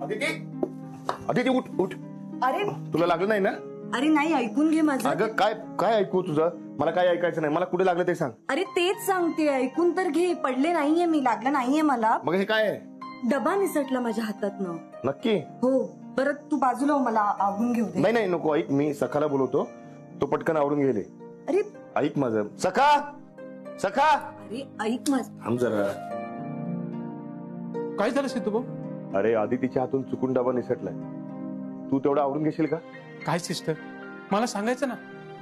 अदिती, अदिती उठ उठ. अरे तुला लागलं नाही ना? अरे नाही, ऐकून घे माझं. अगं काय काय ऐकू तुझं? मला काय ऐकायचं नाही. मला कुठे लागलं ते सांग. अरे तेच सांगते, ऐकून तर घे. पडले नाहीये मी, लागलं नाहीये मला. मग हे काय आहे? डबा निसटला माझ्या हातातनं. नक्की? हो. बरं तू बाजूला हो, मला आवरून घेऊ दे. नाही नाही नको, ऐक, मी सखाला बोलवतो, तो पटकन आवरून गेले. अरे ऐक माझं. सखा सखा. अरे ऐक माझं. थांब जरा. काय झालं सिद्धू भाऊ? अरे आदितीच्या हातून चुकून डबा निसटलाय. तू तेवढा आवरून घेशील का? काय सिस्टर, मला सांगायचं ना,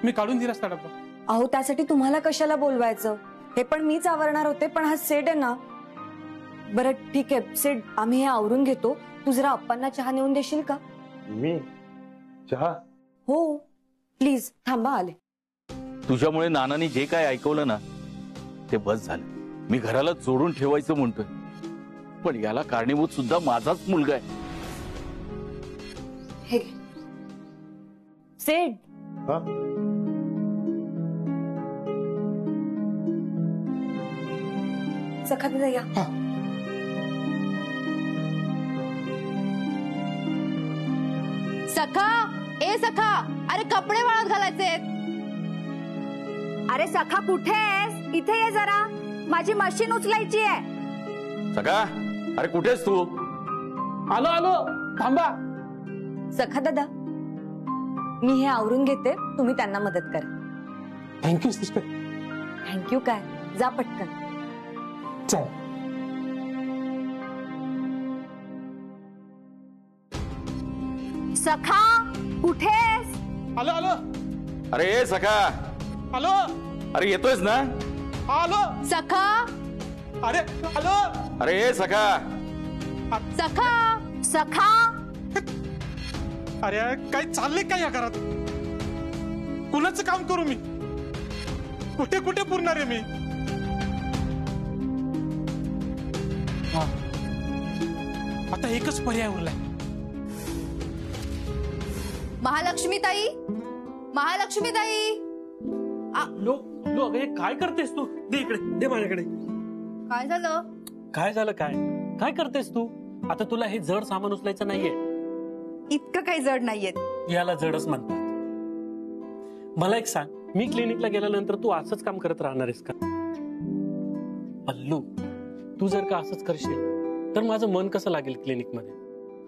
मी काढून दिला असता डब्बा. अहो त्यासाठी तुम्हाला कशाला बोलवायचं? हे पण मीच आवरणार होते, पण हा सेट आहे ना. बरं ठीक आहे सेट, आम्ही हे आवरून घेतो. तू जरा अप्पांना चहा नेऊन देशील का? मी चहा? हो प्लीज, थांबा आले. तुझ्यामुळे नानांनी जे काय ऐकवलं ना ते बस झालं. मी घराला जोडून ठेवायचं म्हणतोय, पण याला कारणीभूत सुद्धा माझाच मुलगा आहे. हे घे. सेट. हा? सखा तिला या. सखा, ए सखा, अरे कपडे वाळत घालायचे. अरे सखा कुठे आहेस? इथे ये जरा, माझी मशीन उचलायची आहे. सखा, अरे कुठेस तू? आलो आलो, थांबा. सखा दादा, मी हे आवरून घेते, तुम्ही त्यांना मदत करा. Thank you sister. थँक्यू काय, जा पटकन. चल. सखा कुठे आहेस? आलो आलो. अरे ए सखा. आलो. अरे येतोयस ना? आलो. सखा, अरे आलो. अरे ए सखा. सखा, सखा अरे काय चाललंय काय या घरात? कुणाचं काम करू मी? कुठे कुठे पुरणार आहे मी? हा, आता एकच पर्याय उरलाय. महालक्ष्मी ताई, महालक्ष्मी ताई. लो लो, अगं हे काय करतेस तू? दे इकडे, दे माझ्याकडे. काय झालं? काय झालं? काय काय करतेस तू? आता तुला हे जड सामान उचलायचं नाहीये. इतकं काही जड नाहीये. याला जडच म्हणतात. मला एक सांग, मी क्लिनिकला गेल्यानंतर तू असंच काम करत राहणार आहेस का? पल्लू, तू जर का असंच करशील तर माझं मन कसं लागेल क्लिनिक मध्ये?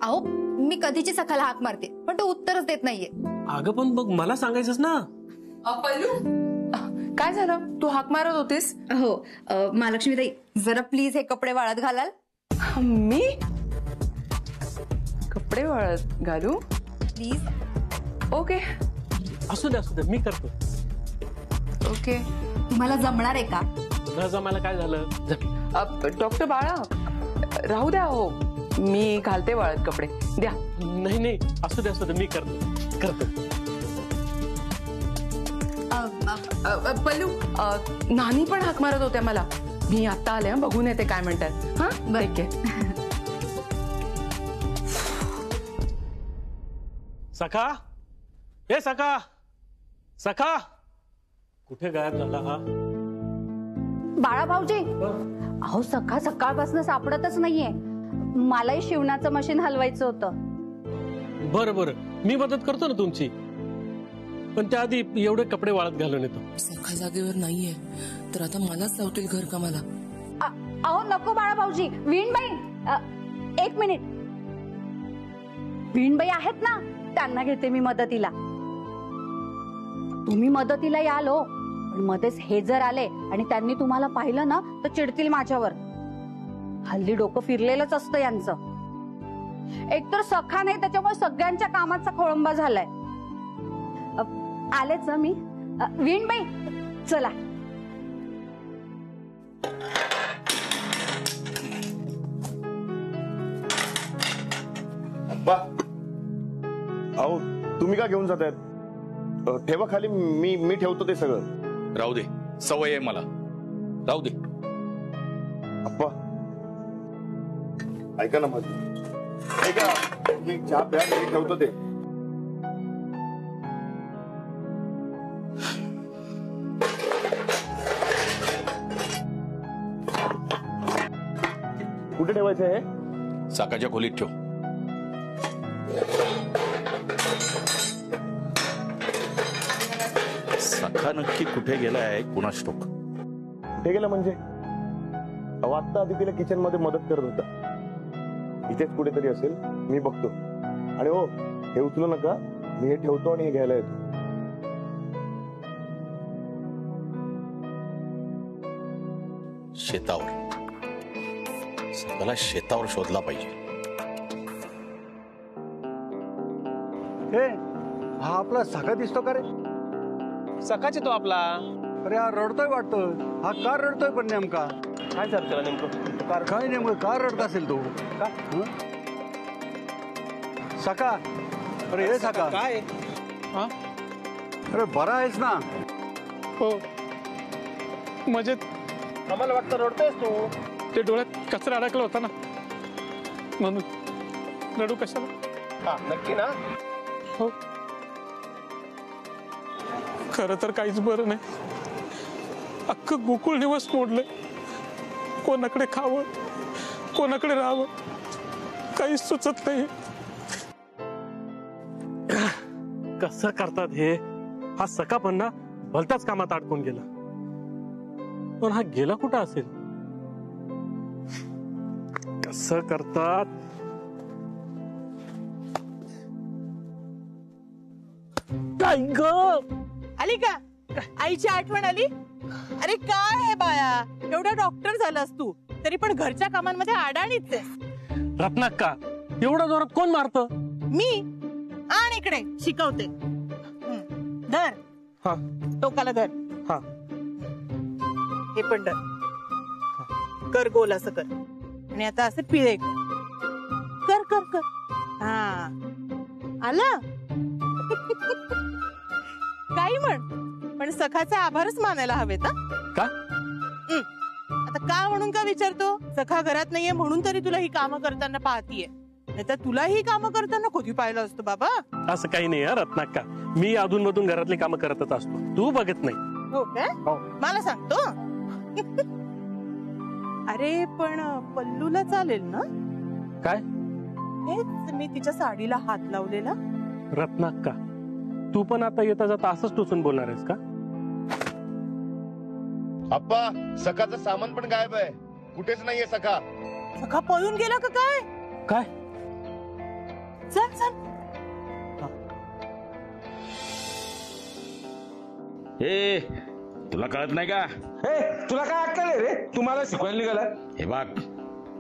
अहो मी कधीची सखाला हाक मारते, पण तो उत्तरच देत नाहीये. अगं पण बघ, मला सांगायचंच ना. पल्लू, काय झालं? तू हाक मारत होतीस? हो महालक्ष्मी ताई, जरा प्लीज हे कपडे वाळत घालाल? मी कपडे वाळत घालू? प्लीज. ओके. असू दे, मी करतो. ओके. तुम्हाला जमणार आहे का? न जमायला काय झालं? डॉक्टर बाळा, राहू द्या. हो, मी घालते वाळत कपडे. द्या. नाही, असू दे, मी करतो. पल्लू, नानी पण हाक मारत होत्या मला. मी आता आले, बघून येते काय म्हणतात. हा ठीक आहे. सखा, ए सखा, सखा, कुठे गायब झाला हा? बाळा भाऊजी, अहो सखा सकाळपासून सापडतच नाहीये. मलाही शिवणाचं मशीन हलवायचं होतं. बरं, मी मदत करतो ना तुमची, पण त्याआधी एवढे कपडे वाळत घालून येतो. सखा जागेवर नाहीये तर आता मलाच लावतील घर का मला? अहो नको बाळा भाऊजी. वीणबाई, एक मिनिट. वीणबाई आहेत ना, त्यांना घेते मी मदतीला. तुम्ही मदतीला याल हो, पण मध्येच हे जर आले आणि त्यांनी तुम्हाला पाहिलं ना तर चिडतील माझ्यावर. हल्ली डोकं फिरलेलंच असतं यांचं. एकतर सखा नाही, त्याच्यामुळे सगळ्यांच्या कामाचा खोळंबा झालाय. आलेच मी. वीणबाई चला. अप्पा, अहो तुम्ही का घेऊन जातायत? ठेवा खाली, मी ठेवतो ते सगळं. राहू दे, सवय आहे मला. राहू दे. अप्पा ऐका ना माझं, ऐका. मी चहा प्या, मी ठेवतो ते. कुठे ठेवायचं हे? सकाळच्या खोलीत ठेव. सखा नक्की कुठे गेलाय कुणास ठाऊक. कुठे गेला म्हणजे? अहो आत्ता आधी तिला किचन मध्ये मदत करत होता. इथेच कुठेतरी असेल, मी बघतो. आणि हो, हे उचलू नका, मी हे ठेवतो आणि हे घ्यायला येतो. शेतावर. सकाळला शेतावर शोधला पाहिजे. हे हा आपला सखा दिसतो का रे? सकाच येतो आपला. अरे हा रडतोय वाटतं. हा का रडतोय पण नेमका? काय झालं त्याला नेमकं? काय नेमकं का रडत असेल तो? का सखा? अरे हे सखा, काय? अरे बरा आहेस ना? हो म्हणजे आम्हाला वाटतं रडतोयस तू. ते डोळ्यात कचरा अडकला होता ना, म्हणून. रडू कशाला? नक्की ना? हो. खरं तर काहीच बरं नाही. अख्खं गोकुळ निवास मोडलंय. कोणाकडे खावं, कोणाकडे राहावं, काहीच सुचत नाही. कसं करतात हे? हा सखा पण ना भलत्याच कामात अडकून गेला. पण हा गेला कुठं असेल? कसं करतात? काय ग? आली का? आईची आठवण आली? अरे काय आहे बाया, एवढा डॉक्टर झालास तू तरी पण घरच्या कामांमध्ये अडाणीच आहेस. रत्नाक्का, एवढा जोरात कोण मारतं? मी आण इकडे शिकवते. धर. हा. टोकाला धर. हा. हे पण धर. कर गोल असं कर. आणि आता असं पिळे कर. कर कर कर. हा आला. काही म्हण, पण सखाचे आभारच मानायला हवेत. का? आता का म्हणून का विचारतो? सखा घरात नाहीये म्हणून तरी तुला ही कामं करताना पाहतीये. नाहीतर तुला ही कामं करताना कधी पाहिलं असतं बाबा? असं काही नाही रत्नाक्का. मी अधून मधून घरातली कामं करतच असतो, तू बघत नाही. हो काय? मला सांगतो. अरे पण पल्लूला चालेल ना? काय? हेच मी तिच्या साडीला हात लावलेला. रत्नाक्का, तू पण आता येता जाता असंच टोचून बोलणार आहेस का? आप्पा, सखाचं सामान पण गायब आहे. कुठेच नाहीये सखा. सखा पळून गेला का काय? काय? चल चल. हे तुला कळत नाही का? तुला काय अक्कल आहे रे? तुम्हाला शिकवायला निघाला? हे बघ,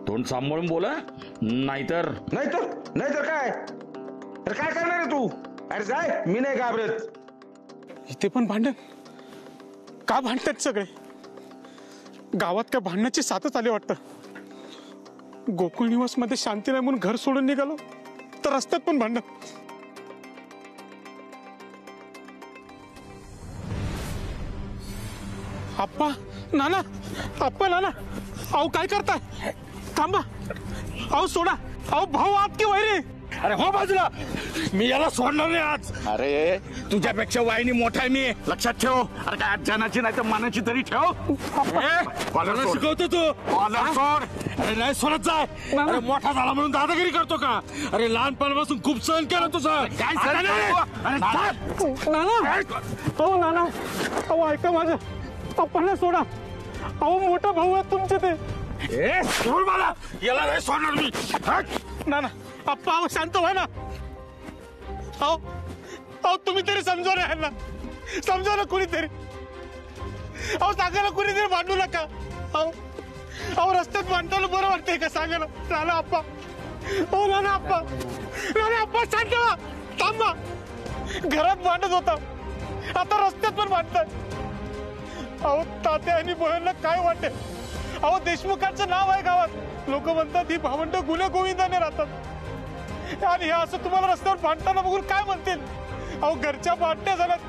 तोंड सांभाळून बोला, नाहीतर नाहीतर काय? तर काय करणार आहे तू? अरे जाय, मी नाही घाबरत. इथे पण भांडण? का भांडतात सगळे? गावात काय भांडणाची साथच आली वाटतं. गोकुळ निवास मध्ये शांती नाही म्हणून घर सोडून निघालो, तर रस्त्यात पण भांडण. आप्पा, नाना, आप्पा, नाना, अहो काय करताय? थांबा. अहो सोडा. अहो भाऊ आत की वैरी? अरे हो बाजूला, मी याला सोडणार नाही आज. अरे तुझ्यापेक्षा वाहिनी मोठा आहे मी, लक्षात ठेव. अरे काय जनाची नाही तर मानाची तरी ठेव. शिकवतो तू सोड. अरे नाही सोडत जाय. अरे मोठा झाला म्हणून दादागिरी करतो का? अरे लहानपणापासून खूप सहन केलं तुझं. काय हो नाना, अहो ऐका माझं. पप्पाला सोडा. अहो मोठा भाऊ आहे तुमचे ते. सोड मला, याला नाही सोडणार मी. नाना, अप्पा, अहो शांत व्हा ना. अहो तुम्ही तरी समजा ना यांना. समजा ना कुणीतरी. अहो सांगा ना कुणीतरी, भांडू नका. अहो रस्त्यात भांडताना बरं वाटतंय का? सांगा ना. नाना अप्पा, हो नाना अप्पा, नाना अप्पा शांत व्हा. थांबा. घरात भांडत होता, आता रस्त्यात पण भांडतात. अहो तात्या आणि बहिणीला काय वाटेल? अहो देशमुखांचं नाव आहे गावात. लोक म्हणतात ही भावंड गुन्हे गोविंदाने राहतात. आणि हे असं तुम्हाला रस्त्यावर भांडताना बघून काय म्हणतील? अहो घरच्या भांडण्या झाल्यात,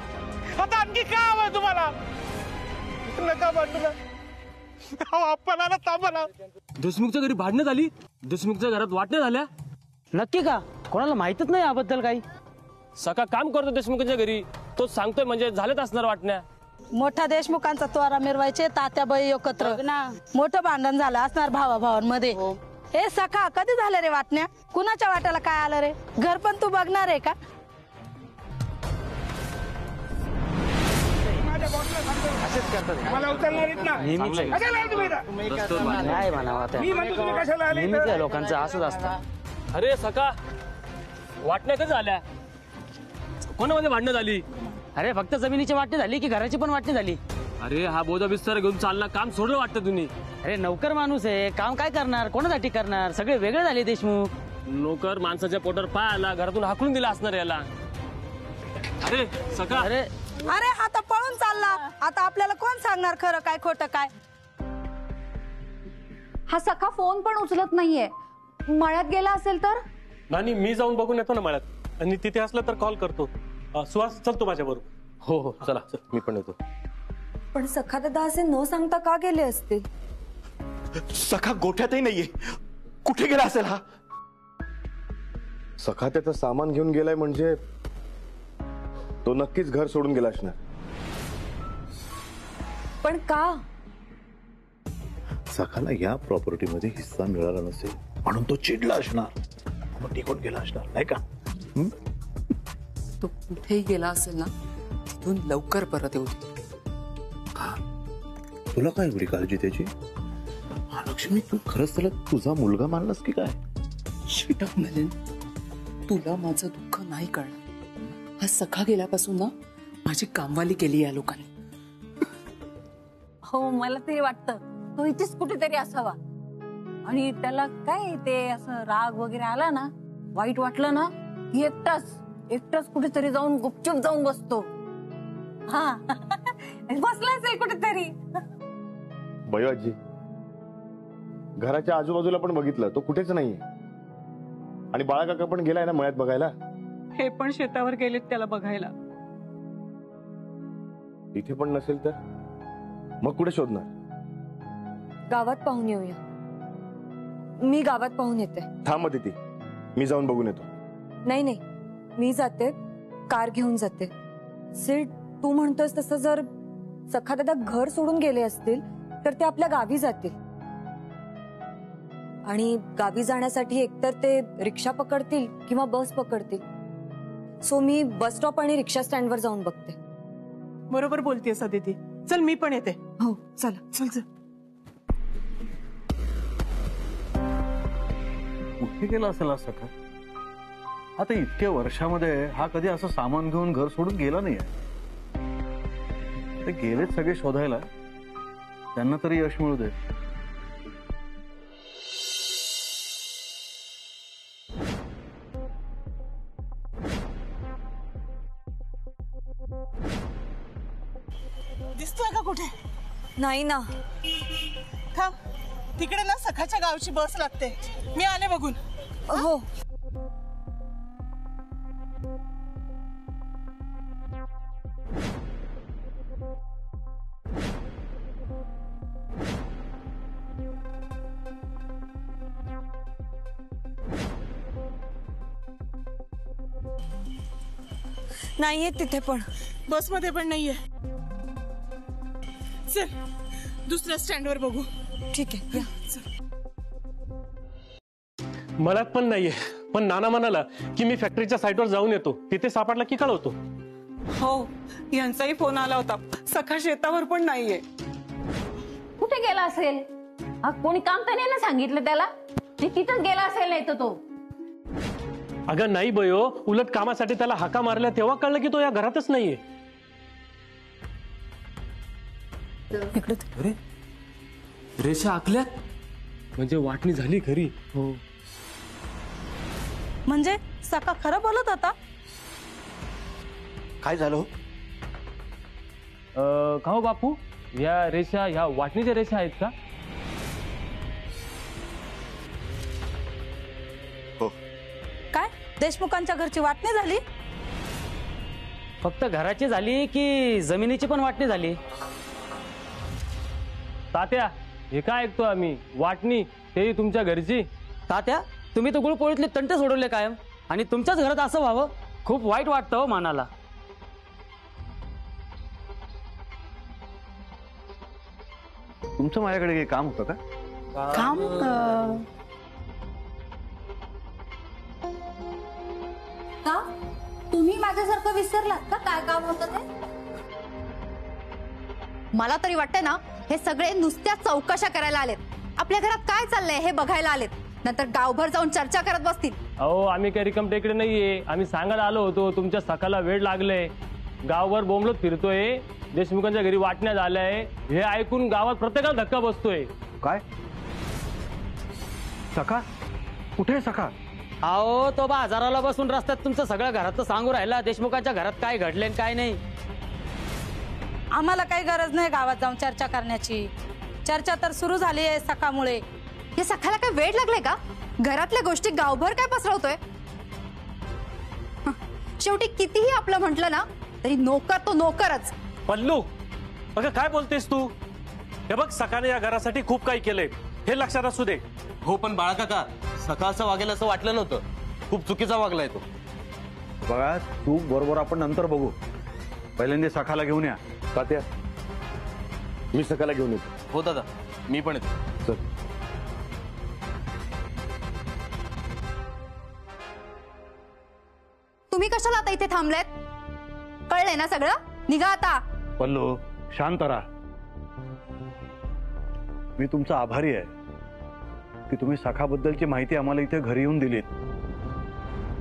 आता आणखी काय हवंय तुम्हाला? नका भांडूला. अहो आपल्याला ना थांबा. देशमुखच्या घरी भांडणं झाली, देशमुखच्या घरात वाटण्या झाल्या. नक्की का? कोणाला माहितच नाही याबद्दल काही. सका काम करतो देशमुखच्या घरी, तो सांगतोय म्हणजे झालेच असणार वाटण्या. मोठा देशमुखांचा त्वारा मिरवायचे तात्याबाई एकत्र ना. मोठं भांडण झालं असणार भावाभावांमध्ये. हे सखा कधी झालं रे वाटण्या? कुणाच्या वाट्याला काय आलं रे? घर पण तू बघणार आहे का? मला उचलणारीत ना नेहमीच आहे. कशाला आले तुम्ही इथं? नाही म्हणावं आता. मी म्हणतो तुम्ही कशाला आले नेहमीच इथं? आहे लोकांचं असंच असतं. अरे सका वाटण्या कधी झाल्या? कोणामध्ये भांडणं झाली? अरे फक्त जमिनीची वाटणी झाली की घराची पण वाटणी झाली? अरे हा बोजा बिस्तर घेऊन चालला, काम सोडलं वाटतं तुम्ही? अरे नौकर माणूस आहे, काम काय करणार, कोणासाठी करणार? सगळे वेगळे झाले देशमुख. नोकर माणसाच्या पोटावर पाय आला, घरातून हाकलून दिला असणार याला. अरे सका अरे अरे आता पळून चालला. आता आपल्याला कोण सांगणार खरं काय खोटं काय? हा सखा फोन पण उचलत नाहीये. मळ्यात गेला असेल तर? नानी मी जाऊन बघून येतो ना मळ्यात, आणि तिथे असलं तर कॉल करतो. सुहास चल तू माझ्या बरोबर. हो हो चला चल मी पण येतो. पण सखा दादा असे न सांगता का गेले असतील? सखा गोठ्यातही नाहीये. कुठे गेला असेल हा? सखा त्याचं सामान घेऊन गेलाय म्हणजे तो नक्कीच घर सोडून गेला असणार. पण का? सखाला या प्रॉपर्टीमध्ये हिस्सा मिळाला नसेल म्हणून तो चिडला असणार, मग निघून गेला असणार नाही का? तो कुठेही गेला असेल ना, तिथून लवकर परत येऊ दे. तुला काय एवढी काळजी त्याची? महालक्ष्मी तू खरंच त्याला तुझा मुलगा मानलास की काय? शिटक मिलिंद, तुला माझं दुःख नाही कळलं. हा सखा गेल्यापासून ना माझी कामवाली केली या लोकांनी. हो मला तरी वाटतं तो इथेच कुठेतरी असावा. आणि त्याला काय ते असं राग वगैरे आला ना, वाईट वाटलं ना, एकटाच कुठेतरी जाऊन गुपचूप जाऊन बसतो. हा बसला असेल कुठेतरी. बयो आजी, घराच्या आजूबाजूला पण बघितलं तो कुठेच नाहीये. आणि बाळा काका पण गेलाय ना मळ्यात बघायला. हे पण शेतावर गेलेत त्याला बघायला. इथे पण नसेल तर मग कुठे शोधणार? गावात पाहून येऊया. मी गावात पाहून येते. थांब तिथे, मी जाऊन बघून येतो. नाही मी जाते, कार घेऊन जाते. सीट तू म्हणतोस तसं जर सखा दादा घर सोडून गेले असतील तर ते आपल्या गावी जातील. आणि गावी जाण्यासाठी एकतर ते रिक्षा पकडतील किंवा बस पकडतील. सो मी बस स्टॉप आणि रिक्षा स्टँडवर जाऊन बघते. बरोबर बोलतेस अदिती. चल मी पण येते. हो चला. चल. कुठे गेला असेल हा सखा? आता इतक्या वर्षामध्ये हा कधी असं सामान घेऊन घर सोडून गेला नाहीये. ते गेलेत सगळे शोधायला, त्यांना तरी यश मिळू दे. दिसतोय का कुठे? नाही ना. थांब, तिकडे ना सखाच्या गावची बस लागते. मी आले बघून. हो. नाहीये तिथे पण. बसमध्ये पण नाहीये. चल दुसऱ्या स्टँडवर बघू. ठीक आहे या. मळ्यात पण नाहीये, पण नाना म्हणाला की मी फॅक्टरीच्या साईटवर जाऊन येतो, तिथे सापडला की कळवतो. हो यांचाही फोन आला होता. सखा शेतावर पण नाहीये. कुठे गेला असेल? कोणी काम तर नाही ना सांगितलं त्याला? तिथंच गेला असेल नाही तर तो. अगं नाही बयो, उलट कामासाठी त्याला हाका मारल्या तेव्हा कळलं की तो या घरातच नाहीये. अरे रेषा आखल्यात म्हणजे वाटणी झाली खरी. हो म्हणजे सखा खरं बोलत होता? काय झालं? का हो बापू, या रेषा ह्या वाटणीच्या रेषा आहेत का? हो. काय देशमुखांच्या घरची वाटणी झाली? फक्त घराची झाली की जमिनीची पण वाटणी झाली? तात्या हे काय ऐकतो आम्ही? वाटणी तेही तुमच्या घरची? तात्या तुम्ही तर गुळपोळीतले तंटे सोडवले कायम, आणि तुमच्याच घरात असं व्हावं खूप वाईट वाटतं हो मनाला. तुमचं माझ्याकडे काही काम होतं का? काम माझ्यासारखं विसरलात का काय काम होतं ते? मला तरी वाटतंय ना हे सगळे नुसत्या चौकशा करायला आलेत. आपल्या घरात काय चाललंय हे बघायला आलेत. नंतर गावभर जाऊन चर्चा करत बसतील. अहो आम्ही काही रिकम टेकडे नाहीये. आम्ही सांगायला आलो होतो तुमच्या सकाळला वेळ लागले. गावभर बोंबलत फिरतोय. देशमुखांच्या घरी वाटण्यात आलंय. हे ऐकून गावात प्रत्येकाला धक्का बसतोय. काय सखा? कुठे सखा? अहो तो बाजाराला बसून रस्त्यात तुमचं सगळं घरात सांगू राहिला देशमुखाच्या घरात काय घडले काय नाही. आम्हाला काही गरज नाही गावात जाऊन चर्चा करण्याची. चर्चा तर सुरू झाली आहे सखामुळे. हे सखाला काय वेळ लागले का? घरातल्या गोष्टी गावभर काय पसरवतोय? शेवटी कितीही आपलं म्हटलं ना तरी नोकर तो नोकरच. पल्लू बघा काय बोलतेस तू? हे बघ सकाने या घरासाठी खूप काही केलंय हे लक्षात असू दे. हो पण बाळा काका सखा असं वागेल असं वाटलं नव्हतं. खूप चुकीचा वागलाय तो. बघा तू बरोबर आपण नंतर बघू. पहिल्यांदा सखाला घेऊन या. तात्या मी सकाळला घेऊन येतो. हो दादा मी पण येतो. चल. तुम्ही कशाला आता इथे थांबलेत? कळलंय ना सगळं? निघा आता. पल्लू शांत राहा. मी तुमचा आभारी आहे की तुम्ही सखाबद्दलची माहिती आम्हाला इथे घरी येऊन दिलीत.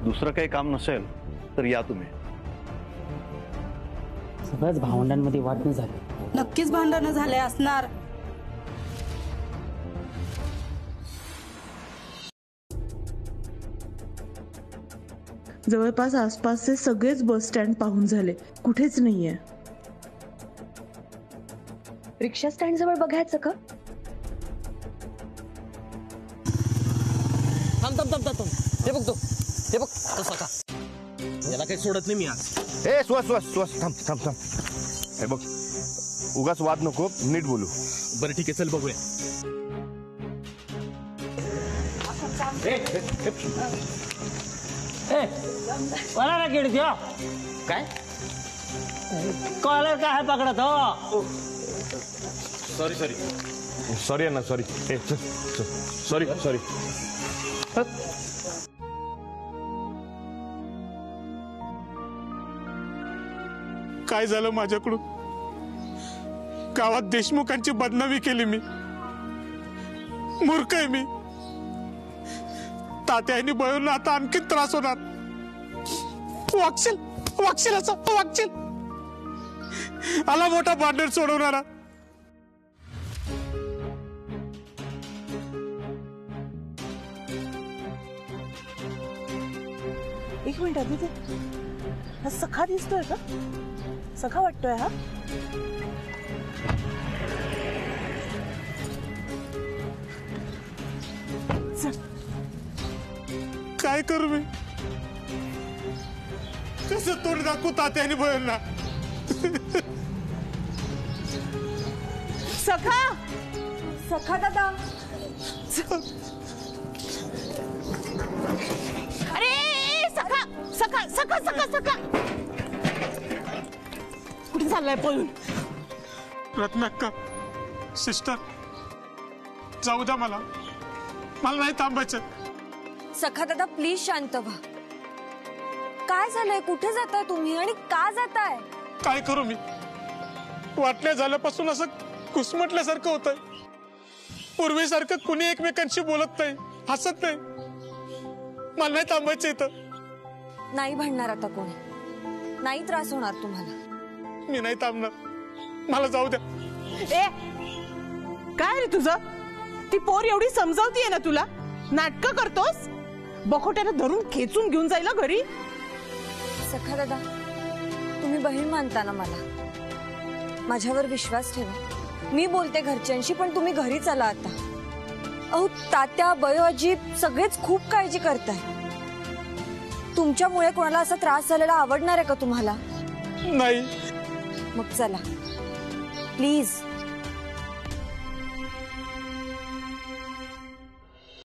दुसरं काही काम नसेल तर या तुम्ही. सगळ्याच भावंडांमध्ये वाटणी झाली. नक्कीच भांडणं झाले असणार. जवळपास आसपासचे सगळेच बस स्टँड पाहून झाले. कुठेच नाहीये. रिक्षा स्टँड जवळ बघायचं का? थांब थांब थांब थांब. हे बघ तो. हे बघ तो सखा. याला काही सोडत नाही मी आज. ए सुहास सुहास सुहास थांब थांब थांब. हे बघ उगाच वाद नको नीट बोलू. बरं ठीक आहे चल बघूया. मला किडती हो. काय कॉलर काय पकडत हो. सॉरी सॉरी सॉरी अण्णा सॉरी. Sorry sorry. काय झालं माझ्याकडून? गावात देशमुखांची बदनामी केली मी. मूर्ख आहे मी. तात्यानी बळून आता आणखी त्रास होणार. वागशील वागशील असं वागशील. आला मोठा भांडण सोडवणारा. एक मिनिट अभिते हा सखा दिसतोय का? सखा वाटतोय हा. काय करू मी? कसं तोंड दाखवू तात्याने बळून? सखा सखा दादा. अरे सखा सखा सखा सखा सखा कुठे चाललाय पळून? रत्नाक्का सिस्टर जाऊ द्या मला नाही थांबायचं. सखा दादा प्लीज शांत व्हा. काय झालंय? कुठे जाताय तुम्ही आणि का जाताय? काय करू मी? वाटण्या झाल्यापासून असं घुसमटल्यासारखं होतंय. पूर्वीसारखं कुणी एकमेकांशी बोलत नाही, हसत नाही. मला नाही थांबायचं इथं. नाही भांडणार आता कोणी. नाही त्रास होणार तुम्हाला. मी नाही थांबणार. मला जाऊ द्या. ए काय रे तुझं? ती पोर एवढी समजावतीये ना तुला? नाटकं करतोस? बखोट्यानं धरून खेचून घेऊन जायला घरी. सखा दादा तुम्ही बहीण मानता ना मला. माझ्यावर विश्वास ठेवा. मी बोलते घरच्यांशी पण तुम्ही घरी चला आता. अहो तात्या बयो आजी सगळेच खूप काळजी करताय. तुमच्यामुळे कोणाला असा त्रास झालेला आवडणार आहे का तुम्हाला? नाही. मग चला प्लीज.